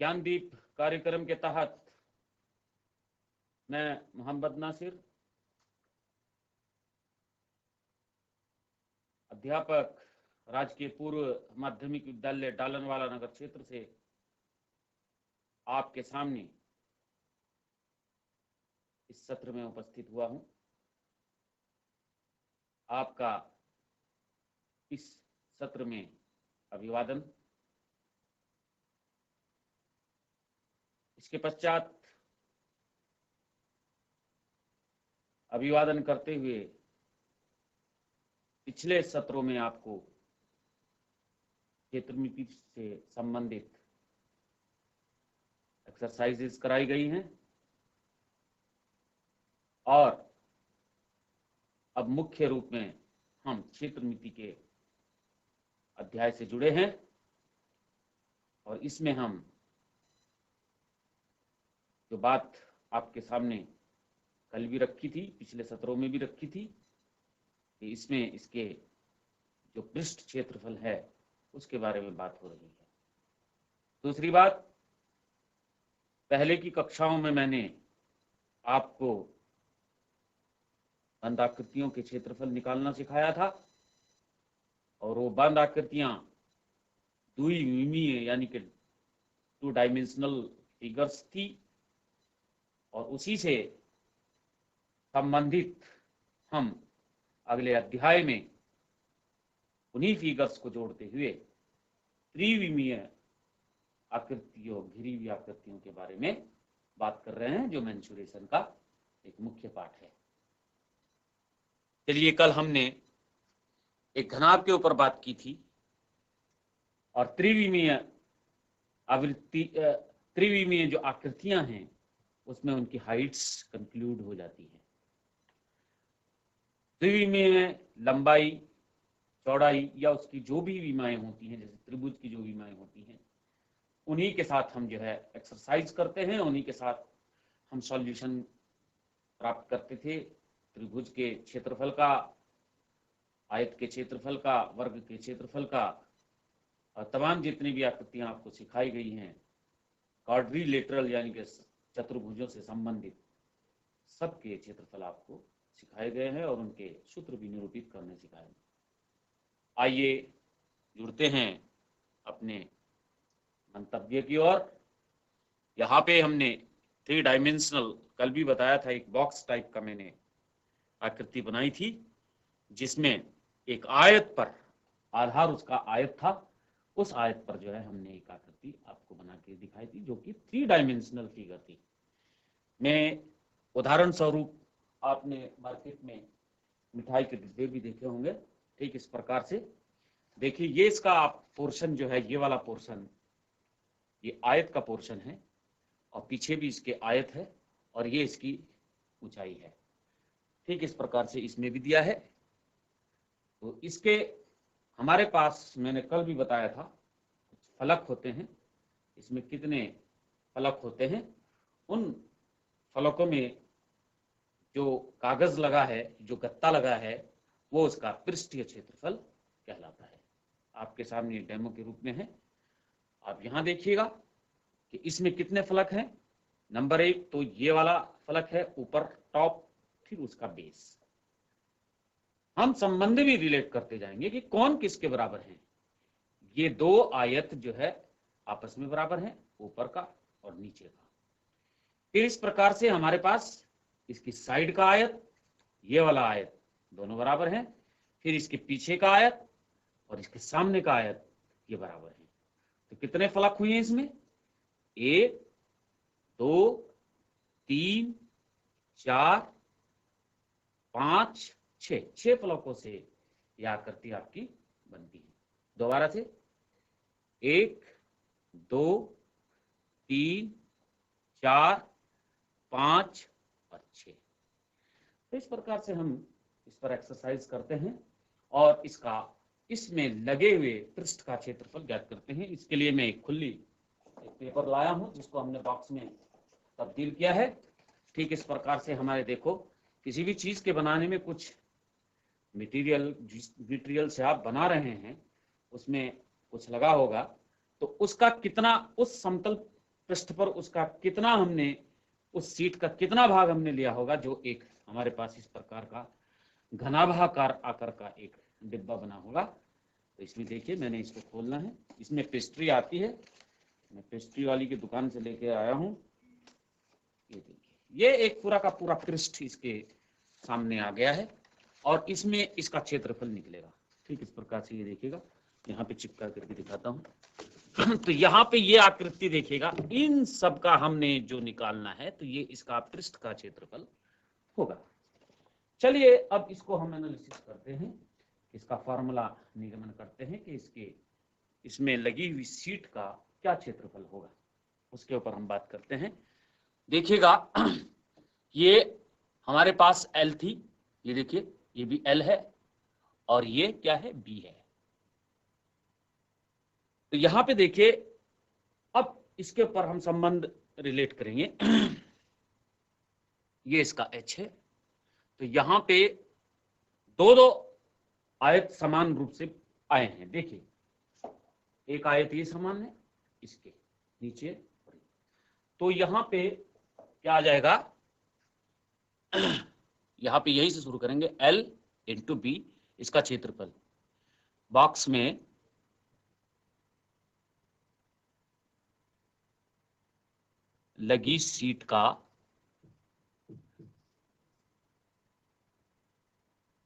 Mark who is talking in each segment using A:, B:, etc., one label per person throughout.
A: ज्ञानदीप कार्यक्रम के तहत मैं मोहम्मद नासिर, अध्यापक, राजकीय पूर्व माध्यमिक विद्यालय डालनवाला नगर क्षेत्र से आपके सामने इस सत्र में उपस्थित हुआ हूं। आपका इस सत्र में अभिवादन। इसके पश्चात अभिवादन करते हुए पिछले सत्रों में आपको क्षेत्रमिति से संबंधित एक्सरसाइजेस कराई गई हैं और अब मुख्य रूप में हम क्षेत्रमिति के अध्याय से जुड़े हैं और इसमें हम जो बात आपके सामने कल भी रखी थी, पिछले सत्रों में भी रखी थी कि इसमें इसके जो पृष्ठ क्षेत्रफल है उसके बारे में बात हो रही है। दूसरी बात, पहले की कक्षाओं में मैंने आपको बंद आकृतियों के क्षेत्रफल निकालना सिखाया था और वो बंद आकृतियां द्विविमीय यानी कि 2 डायमेंशनल फिगर्स थी और उसी से संबंधित हम अगले अध्याय में उन्हीं फिगर्स को जोड़ते हुए त्रिविमीय आकृतियों, घिरी हुई आकृतियों के बारे में बात कर रहे हैं, जो मेंसुरेशन का एक मुख्य पाठ है। चलिए, कल हमने एक घनाभ के ऊपर बात की थी और त्रिविमीय जो आकृतियां हैं उसमें उनकी हाइट्स कंक्लूड हो जाती है। द्विविमीय में लंबाई, चौड़ाई या उसकी जो भी विमाएं होती हैं, जैसे त्रिभुज की जो विमाएं होती हैं, उन्हीं के साथ हम जो है एक्सरसाइज करते हैं, उन्हीं के साथ हम सॉल्यूशन प्राप्त करते थे। त्रिभुज के क्षेत्रफल का, आयत के क्षेत्रफल का, वर्ग के क्षेत्रफल का और तमाम जितनी भी आकृतियां आपको सिखाई गई हैं, क्वाड्रिलेटरल यानी कि चतुर्भुजों से संबंधित सबके क्षेत्रफल आपको सिखाए गए हैं और उनके सूत्र भी निरूपित करने सिखाए गए। आइए जुड़ते हैं अपने मंतव्य की ओर। यहाँ पे हमने 3 डायमेंशनल, कल भी बताया था, एक बॉक्स टाइप का मैंने आकृति बनाई थी जिसमें एक आयत पर, आधार उसका आयत था, उस आयत पर जो है हमने एक आकृति आपको बना के दिखाई थी जो कि 3 डायमेंशनल फिगर थी। मैं उदाहरण स्वरूप, आपने मार्केट में मिठाई के डिब्बे भी देखे होंगे, ठीक इस प्रकार से देखिए, ये इसका पोर्शन जो है, ये वाला पोर्शन, ये आयत का पोर्शन है और पीछे भी इसके आयत है और ये इसकी ऊंचाई है। ठीक इस प्रकार से इसमें भी दिया है। तो इसके हमारे पास, मैंने कल भी बताया था, कुछ फलक होते हैं। इसमें कितने फलक होते हैं, उन फलकों में जो कागज लगा है, जो गत्ता लगा है, वो उसका पृष्ठीय क्षेत्रफल कहलाता है। आपके सामने डेमो के रूप में है। आप यहां देखिएगा कि इसमें कितने फलक हैं। नंबर 1 तो ये वाला फलक है ऊपर, टॉप, फिर उसका बेस। हम संबंध भी रिलेट करते जाएंगे कि कौन किसके बराबर है। ये 2 आयत जो है आपस में बराबर हैं, ऊपर का और नीचे का। फिर इस प्रकार से हमारे पास इसकी साइड का आयत, ये वाला आयत, दोनों बराबर हैं। फिर इसके पीछे का आयत और इसके सामने का आयत, ये बराबर है। तो कितने फलक हुए हैं इसमें? 1 2 3 4 5 6 फलकों से यह आकृति आपकी बनती है। दोबारा से 1 2 3 4 5 और 6। तो इस प्रकार से हम इस पर एक्सरसाइज करते हैं और इसमें लगे हुए पृष्ठ का क्षेत्रफल ज्ञात करते हैं। इसके लिए मैं एक पेपर लाया हूं जिसको हमने बॉक्स में तब्दील किया है। ठीक इस प्रकार से हमारे, देखो, किसी भी चीज के बनाने में कुछ मटेरियल से आप बना रहे हैं, उसमें कुछ लगा होगा, तो उसका कितना उस समतल पृष्ठ पर उसका कितना हमने, उस सीट का कितना भाग हमने लिया होगा, जो एक हमारे पास इस प्रकार का घनाभाकार आकार का एक डिब्बा बना होगा। तो इसमें देखिए मैंने इसको खोलना है, इसमें पेस्ट्री आती है, मैं पेस्ट्री वाली की दुकान से लेके आया हूँ। ये देखिए ये एक पूरा का पूरा पृष्ठ इसके सामने आ गया है और इसमें इसका क्षेत्रफल निकलेगा। ठीक इस प्रकार से ये देखिएगा, यहाँ पे चिपका करके दिखाता हूँ। तो यहाँ पे ये आकृति देखिएगा, इन सब का हमने जो निकालना है तो ये इसका पृष्ठ का क्षेत्रफल होगा। चलिए अब इसको हम एनालिसिस करते हैं, इसका फॉर्मूला निगमन करते हैं कि इसमें लगी हुई सीट का क्या क्षेत्रफल होगा, उसके ऊपर हम बात करते हैं। देखिएगा ये हमारे पास L थी, ये देखिए ये भी L है और ये क्या है, B है। तो यहां पे देखिए अब इसके ऊपर हम संबंध रिलेट करेंगे। ये इसका H है, तो यहां पे दो आयत समान रूप से आए हैं। देखिए एक आयत ये समान है इसके नीचे, तो यहां पे क्या आ जाएगा, यहां पे यही से शुरू करेंगे, L इंटू B इसका क्षेत्रफल, बॉक्स में लगी सीट का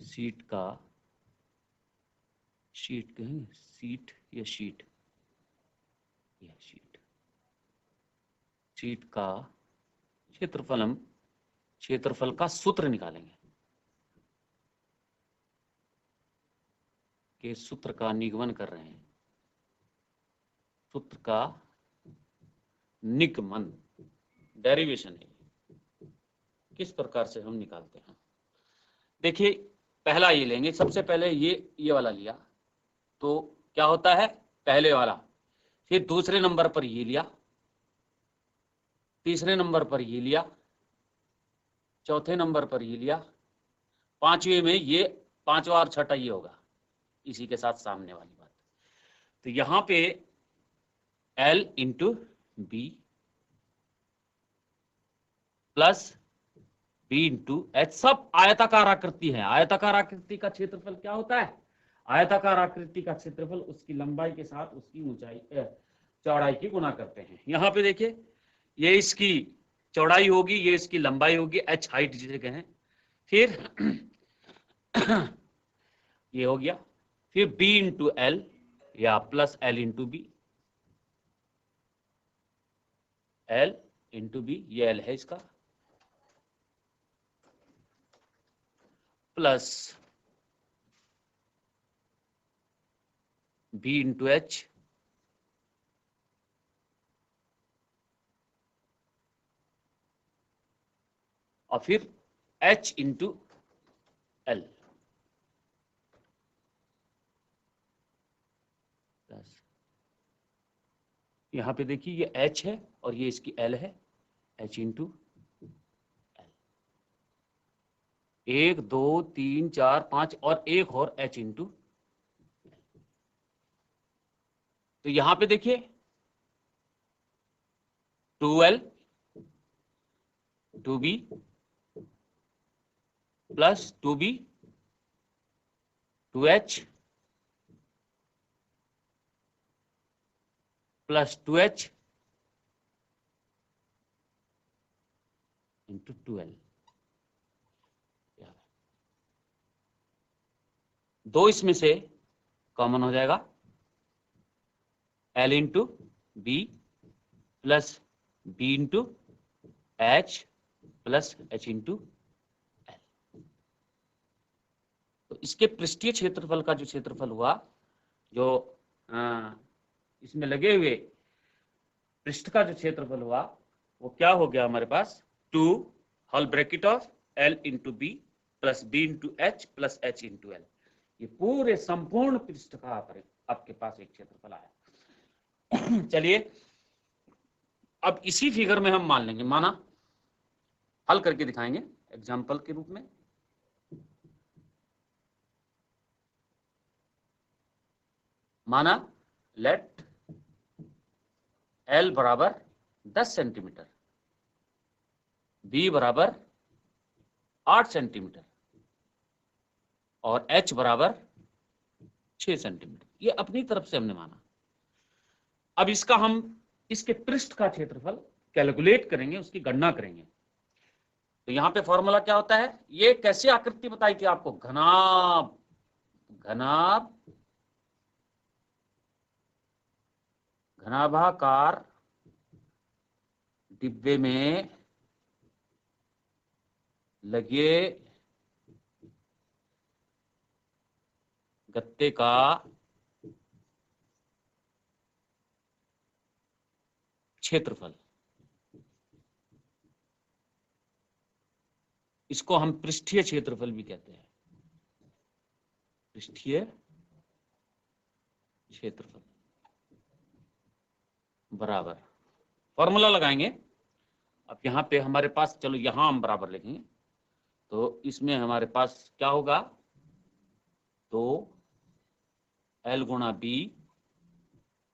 A: शीट कहेंगे, सीट या शीट, यह शीट का क्षेत्रफल, हम क्षेत्रफल का सूत्र निकालेंगे, के सूत्र का निगमन कर रहे हैं, सूत्र का निगमन डेरिवेशन है, किस प्रकार से हम निकालते हैं। देखिए पहला ये लेंगे, सबसे पहले ये वाला लिया तो क्या होता है, पहले वाला, फिर दूसरे नंबर पर ये लिया, तीसरे नंबर पर ये लिया, चौथे नंबर पर ये लिया, पांचवें में ये, पांचवा और छठा ये होगा, इसी के साथ सामने वाली बात। तो यहां पे L into B plus B into H, सब आयताकार आकृति है। आयताकार आकृति का क्षेत्रफल क्या होता है, आयताकार आकृति का क्षेत्रफल उसकी लंबाई के साथ उसकी ऊंचाई चौड़ाई की गुना करते हैं। यहाँ पे देखिए ये इसकी चौड़ाई होगी, ये इसकी लंबाई होगी, H हाइट जिसे कहें, फिर ये हो गया, फिर B इंटू L या plus L into B, L into B, ये L है इसका, प्लस B इंटू H और फिर H इंटू L। यहां पे देखिए ये H है और ये इसकी L है, H इंटू L, 1 2 3 4 5 और एक और H इंटू। तो यहां पे देखिए 2L 2B plus 2B 2H plus 2H into 2L। दो इसमें से कॉमन हो जाएगा, L into B plus B into H plus H into L। तो इसके पृष्ठीय क्षेत्रफल का जो क्षेत्रफल हुआ, जो इसमें लगे हुए पृष्ठ का जो क्षेत्रफल हुआ, वो क्या हो गया हमारे पास, 2 whole bracket of L into B plus B into H plus H into L। ये पूरे संपूर्ण पृष्ठ का आपके पास एक क्षेत्रफल आया। चलिए अब इसी फिगर में हम मान लेंगे, माना हल करके दिखाएंगे एग्जाम्पल के रूप में। माना लेट L बराबर 10 सेंटीमीटर, बी बराबर 8 सेंटीमीटर और एच बराबर 6 सेंटीमीटर। ये अपनी तरफ से हमने माना। अब इसका हम इसके पृष्ठ का क्षेत्रफल कैलकुलेट करेंगे, उसकी गणना करेंगे। तो यहां पे फॉर्मूला क्या होता है, ये कैसे आकृति बताई थी आपको, घनाभ, घनाभ, घनाभाकार डिब्बे में लगे गत्ते का क्षेत्रफल, इसको हम पृष्ठीय क्षेत्रफल भी कहते हैं, पृष्ठीय क्षेत्रफल बराबर, फॉर्मूला लगाएंगे। अब यहाँ पे हमारे पास, चलो यहाँ हम बराबर लिखेंगे, तो इसमें हमारे पास क्या होगा, तो L गुणा बी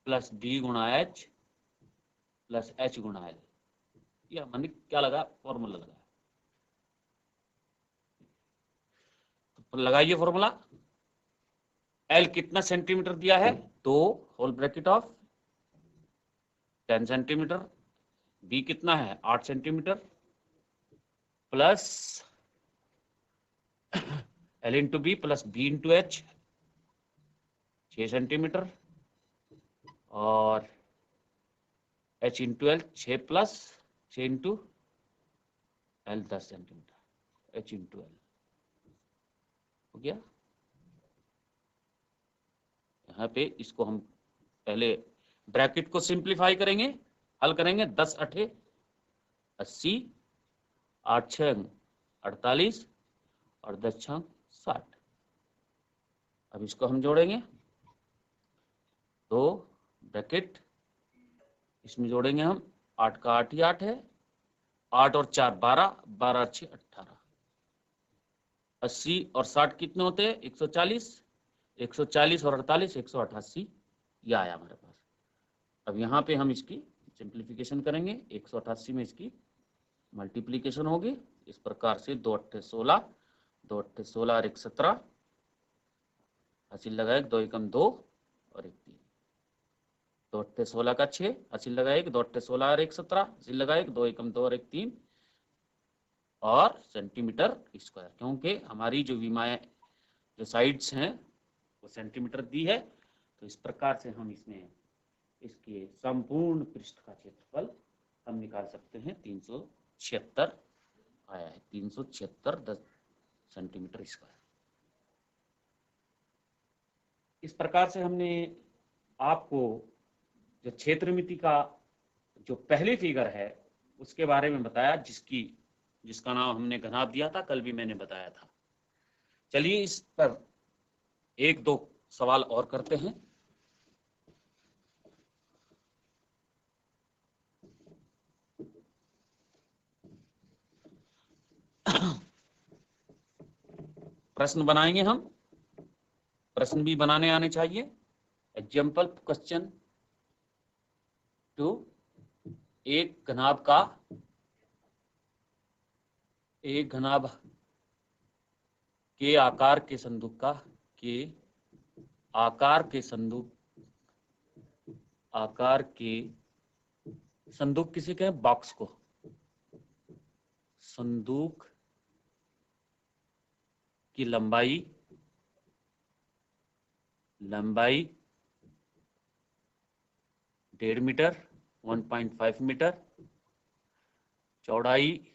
A: प्लस डी गुणा एच प्लस एच गुणा एल, ये हमने क्या लगा, फॉर्मूला लगा। तो लगाइए फॉर्मूला। L कितना सेंटीमीटर दिया है, तो whole bracket of 10 centimetre, B कितना है 8 centimetre plus L into B plus B into H 6 centimetre और H into L 6 plus 6 into L 10 centimetre, H into L हो गया। यहाँ पे इसको हम पहले ब्रैकेट को सिंप्लीफाई करेंगे, हल करेंगे। 10 अठे 80, 8 छंग 48 और 10 छंग 60। अब इसको हम जोड़ेंगे, तो ब्रैकेट इसमें जोड़ेंगे हम, 8 का 8 ही 8 है, 8 और 4 12, 12 6 18, 80 और 60 कितने होते हैं 140, 140 और 48 188, ये आया हमारे पास। अब यहाँ पे हम इसकी सिंप्लीफिकेशन करेंगे, 188 में इसकी मल्टीप्लीकेशन होगी इस प्रकार से, 2 अट्ठे 16, 2 अट्ठे 16 और 1 17, हासिल लगाए 2 एकम 2 और 1 3, 2 अट्ठे 16 का 6, हासिल लगाए 2 अट्ठे 16 और 1 17, हासिल लगाए 2 एकम 2 और 1 3 और सेंटीमीटर स्क्वायर, क्योंकि हमारी जो विमाएं जो साइड्स हैं वो सेंटीमीटर दी है। तो इस प्रकार से हम इसमें इसके संपूर्ण पृष्ठ का क्षेत्रफल हम निकाल सकते हैं, 376 आया है, 376 सेंटीमीटर स्क्वायर। इस प्रकार से हमने आपको जो क्षेत्रमिति का जो पहली फिगर है उसके बारे में बताया, जिसका नाम हमने घनाभ दिया था, कल भी मैंने बताया था। चलिए इस पर एक दो सवाल और करते हैं। प्रश्न बनाएंगे हम, प्रश्न भी बनाने आने चाहिए। एग्जाम्पल क्वेश्चन टू, एक घनाभ के आकार के संदूक का, के आकार के संदूक किसे कहें, बॉक्स को, संदूक की लंबाई 1.5 मीटर, 1.5 मीटर, चौड़ाई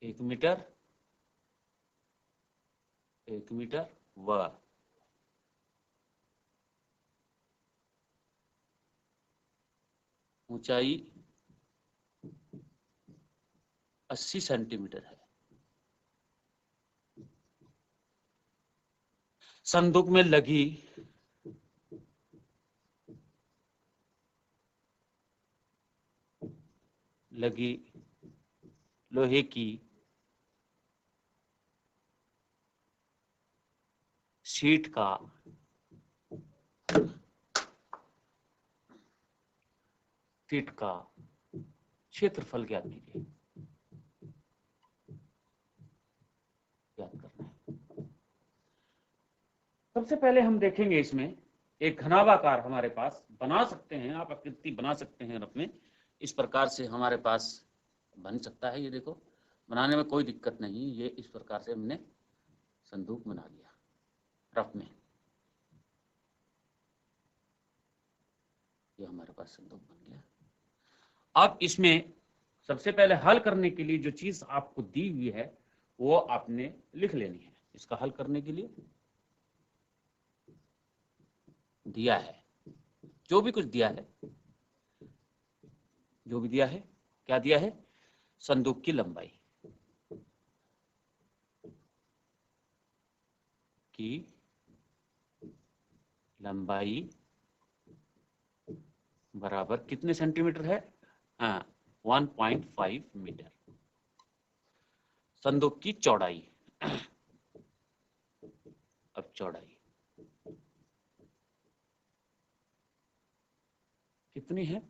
A: 1 मीटर, 1 मीटर व ऊंचाई 80 सेंटीमीटर है। संदूक में लगी लोहे की शीट का शीट का क्षेत्रफल ज्ञात कीजिए, ज्ञात करना है। सबसे पहले हम देखेंगे इसमें एक घनाभाकार हमारे पास बना सकते हैं, आप आकृति बना सकते हैं अपने, इस प्रकार से हमारे पास बन सकता है। ये देखो, बनाने में कोई दिक्कत नहीं, ये इस प्रकार से हमने संदूक बना लिया रफ में। ये हमारे पास संदूक बन गया। अब इसमें सबसे पहले हल करने के लिए जो चीज आपको दी हुई है वो आपने लिख लेनी है। इसका हल करने के लिए दिया है, जो भी कुछ दिया है, जो भी दिया है, क्या दिया है, संदूक की लंबाई बराबर कितने सेंटीमीटर है, 1.5 मीटर। संदूक की चौड़ाई, अब चौड़ाई कितनी है,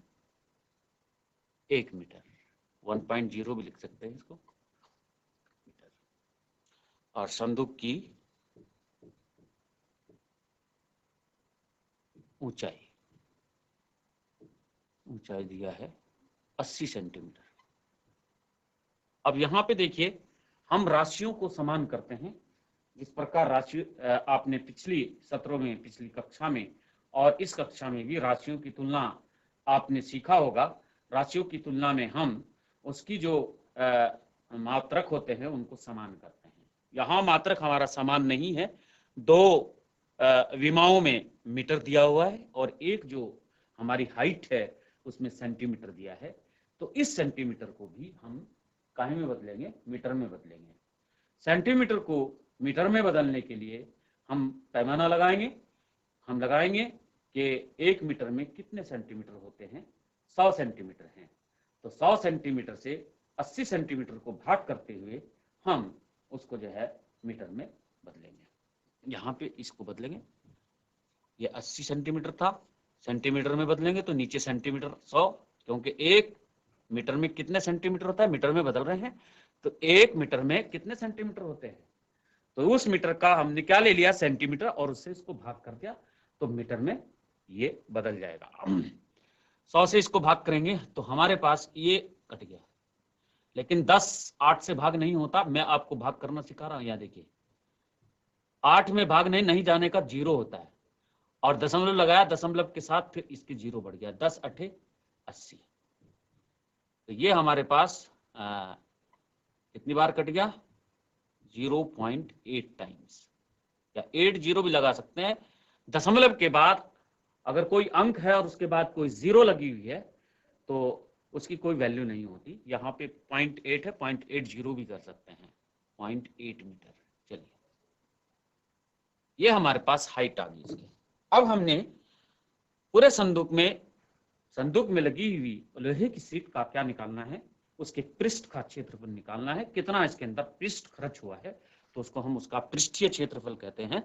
A: 1 मीटर, 1.0 भी लिख सकते हैं इसको, मीटर। और संदूक की ऊंचाई, ऊंचाई दिया है 80 सेंटीमीटर। अब यहां पे देखिए, हम राशियों को समान करते हैं। जिस प्रकार राशि आपने पिछली सत्रों में, पिछली कक्षा में और इस कक्षा में भी राशियों की तुलना आपने सीखा होगा। राशियों की तुलना में हम उसकी जो मात्रक होते हैं उनको समान करते हैं। यहाँ मात्रक हमारा समान नहीं है, दो विमाओं में मीटर दिया हुआ है और एक जो हमारी हाइट है उसमें सेंटीमीटर दिया है। तो इस सेंटीमीटर को भी हम काहे में बदलेंगे, मीटर में बदलेंगे। सेंटीमीटर को मीटर में बदलने के लिए हम पैमाना लगाएंगे। हम लगाएंगे कि 1 मीटर में कितने सेंटीमीटर होते हैं, 100 सेंटीमीटर हैं। तो 100 सेंटीमीटर से 80 सेंटीमीटर को भाग करते हुए हम उसको जो है मीटर में बदलेंगे। यहाँ पे इसको बदलेंगे, ये 80 सेंटीमीटर था, सेंटीमीटर में बदलेंगे तो नीचे सेंटीमीटर 100, क्योंकि 1 मीटर में कितने सेंटीमीटर होता है, मीटर में बदल रहे हैं। तो 1 मीटर में कितने सेंटीमीटर होते हैं, तो उस मीटर का हमने क्या ले लिया, सेंटीमीटर, और उससे इसको भाग कर दिया तो मीटर में ये बदल जाएगा। 100 से इसको भाग करेंगे तो हमारे पास ये कट गया, लेकिन 10 8 से भाग नहीं होता। मैं आपको भाग करना सिखा रहा हूं। यहाँ देखिए, 8 में भाग नहीं जाने का 0 होता है, और दशमलव लगाया, दशमलव के साथ फिर इसके 0 बढ़ गया, 10 8 80। तो ये हमारे पास कितनी बार कट गया, 0.8 टाइम्स, या 80 भी लगा सकते हैं। दशमलव के बाद अगर कोई अंक है और उसके बाद कोई 0 लगी हुई है तो उसकी कोई वैल्यू नहीं होती। यहाँ पे 0.8 है, 0.80 भी कर सकते हैं, 0.8 मीटर। चलिए, ये हमारे पास हाइट आ गई इसकी। अब हमने पूरे संदूक में लगी हुई लोहे की शीट का क्या निकालना है, उसके पृष्ठ का क्षेत्रफल निकालना है। कितना इसके अंदर पृष्ठ खर्च हुआ है तो उसको हम उसका पृष्ठीय क्षेत्रफल कहते हैं।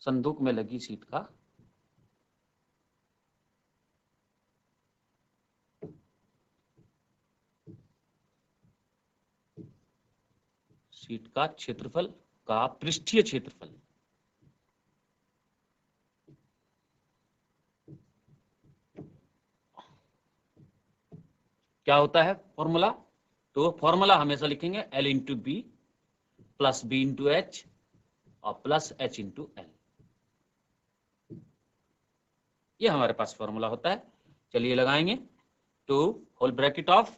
A: संदूक में लगी शीट का क्षेत्रफल का पृष्ठीय क्षेत्रफल, क्या होता है फॉर्मूला, तो फॉर्मूला हमेशा लिखेंगे L into B plus B into H और प्लस एच इंटू एल। ये हमारे पास फॉर्मूला होता है। चलिए लगाएंगे, two whole bracket of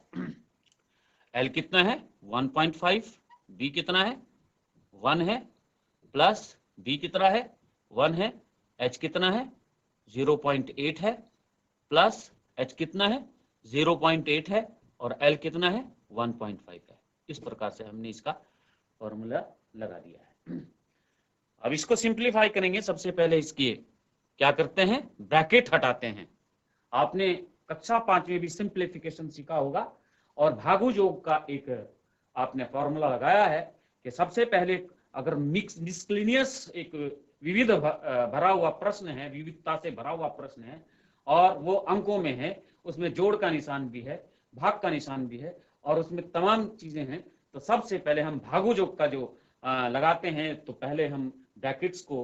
A: L कितना है 1.5, B कितना है 1 है, प्लस B कितना है 1 है, H कितना है 0.8 है, प्लस H कितना है 0.8 है, और L कितना है 1.5 है। इस प्रकार से हमने इसका फॉर्मूला लगा दिया है। अब इसको सिंप्लीफाई करेंगे। सबसे पहले इसकी क्या करते हैं, ब्रैकेट हटाते हैं। आपने कक्षा 5 में भी सिंप्लीफिकेशन सीखा होगा, और भागु योग का एक आपने फॉर्मूला लगाया है कि सबसे पहले अगर मिसक्लिनियस एक विविध भरा हुआ प्रश्न है, विविधता से भरा हुआ प्रश्न है, और वो अंकों में है, उसमें जोड़ का निशान भी है, भाग का निशान भी है और उसमें तमाम चीजें हैं। तो सबसे पहले हम भागोजोग का जो लगाते हैं, तो पहले हम ब्रैकेट्स को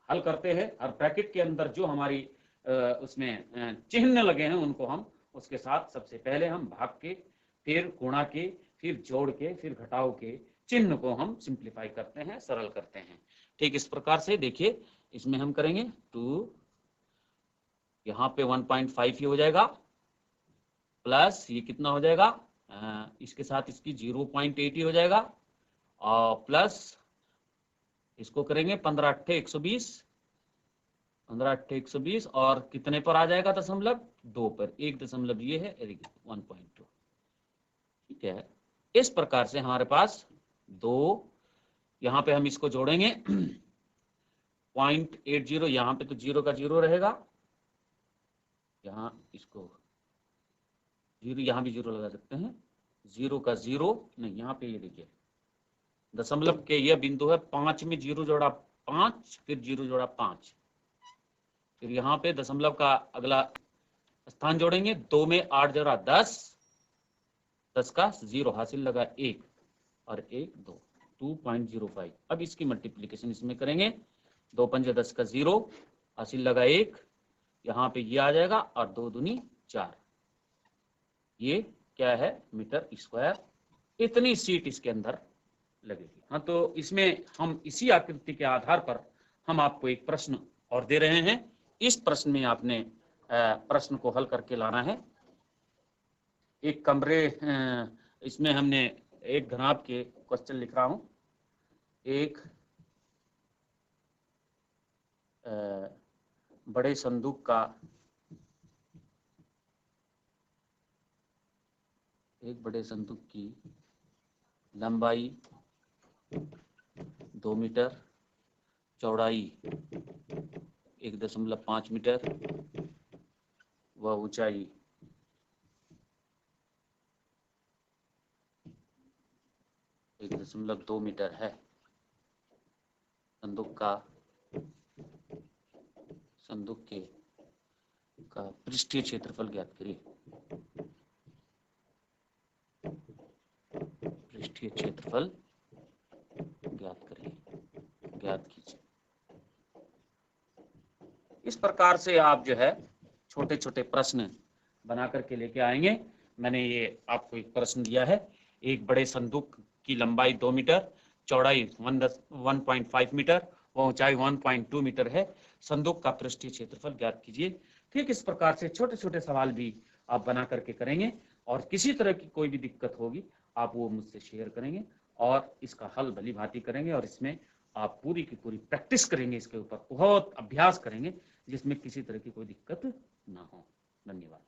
A: हल करते हैं और ब्रैकेट के अंदर जो हमारी उसमें चिन्ह लगे हैं उनको हम उसके साथ सबसे पहले हम भाग के, फिर गुणा के, फिर जोड़ के, फिर घटाव के चिन्ह को हम सिंप्लीफाई करते हैं, सरल करते हैं। ठीक इस प्रकार से देखिए, इसमें हम करेंगे 2, यहाँ पे 1.5 ही हो जाएगा, प्लस ये कितना हो जाएगा, इसके साथ इसकी 0.8 ही हो जाएगा, और प्लस इसको करेंगे 15 × 8 = 120, 15 × 8 = 120 और कितने पर आ जाएगा, दशमलव 2 पर, 1 दशमलव ये है 1.2। ठीक है, इस प्रकार से हमारे पास 2, यहाँ पे हम इसको जोड़ेंगे 0.80, यहाँ पे तो 0 का 0 रहेगा, यहाँ इसको 0, यहाँ भी 0 लगा सकते हैं, 0 का 0 नहीं, यहाँ पे ये देखिए दशमलव के यह बिंदु है, 5 में 0 जोड़ा 5, फिर 0 जोड़ा 5, फिर यहाँ पे दशमलव का अगला स्थान जोड़ेंगे, 2 में 8 जोड़ा 10, 10 का 0 हासिल लगा 1 और 1 2, 2.05। अब इसकी मल्टीप्लीकेशन इसमें करेंगे, 2 × 5 = 10 का 0 हासिल लगा 1, यहाँ पे ये आ जाएगा और 2 दूनी 4, ये क्या है, मीटर स्क्वायर। इतनी सीट इसके अंदर लगेगी। हाँ, तो इसमें हम इसी आकृति के आधार पर हम आपको एक प्रश्न और दे रहे हैं। इस प्रश्न में आपने प्रश्न को हल करके लाना है। एक कमरे, इसमें हमने एक घनाभ के क्वेश्चन लिख रहा हूं। एक बड़े संदूक का, एक बड़े संदूक की लंबाई 2 मीटर, चौड़ाई 1.5 मीटर व ऊंचाई 1.2 मीटर है। संदूक का पृष्ठीय क्षेत्रफल ज्ञात करिए। पृष्ठीय क्षेत्रफल ज्ञात कीजिए। इस प्रकार से आप जो है छोटे छोटे प्रश्न बना करके लेके आएंगे। मैंने ये आपको एक प्रश्न दिया है, एक बड़े संदूक की लंबाई 2 मीटर, चौड़ाई 1.5 मीटर व ऊंचाई 1.2 मीटर है। संदूक का पृष्ठीय क्षेत्रफल ज्ञात कीजिए। ठीक इस प्रकार से छोटे छोटे सवाल भी आप बना करके करेंगे और किसी तरह की कोई भी दिक्कत होगी आप वो मुझसे शेयर करेंगे और इसका हल भली भांति करेंगे और इसमें आप पूरी की पूरी प्रैक्टिस करेंगे, इसके ऊपर बहुत अभ्यास करेंगे जिसमें किसी तरह की कोई दिक्कत ना हो। धन्यवाद।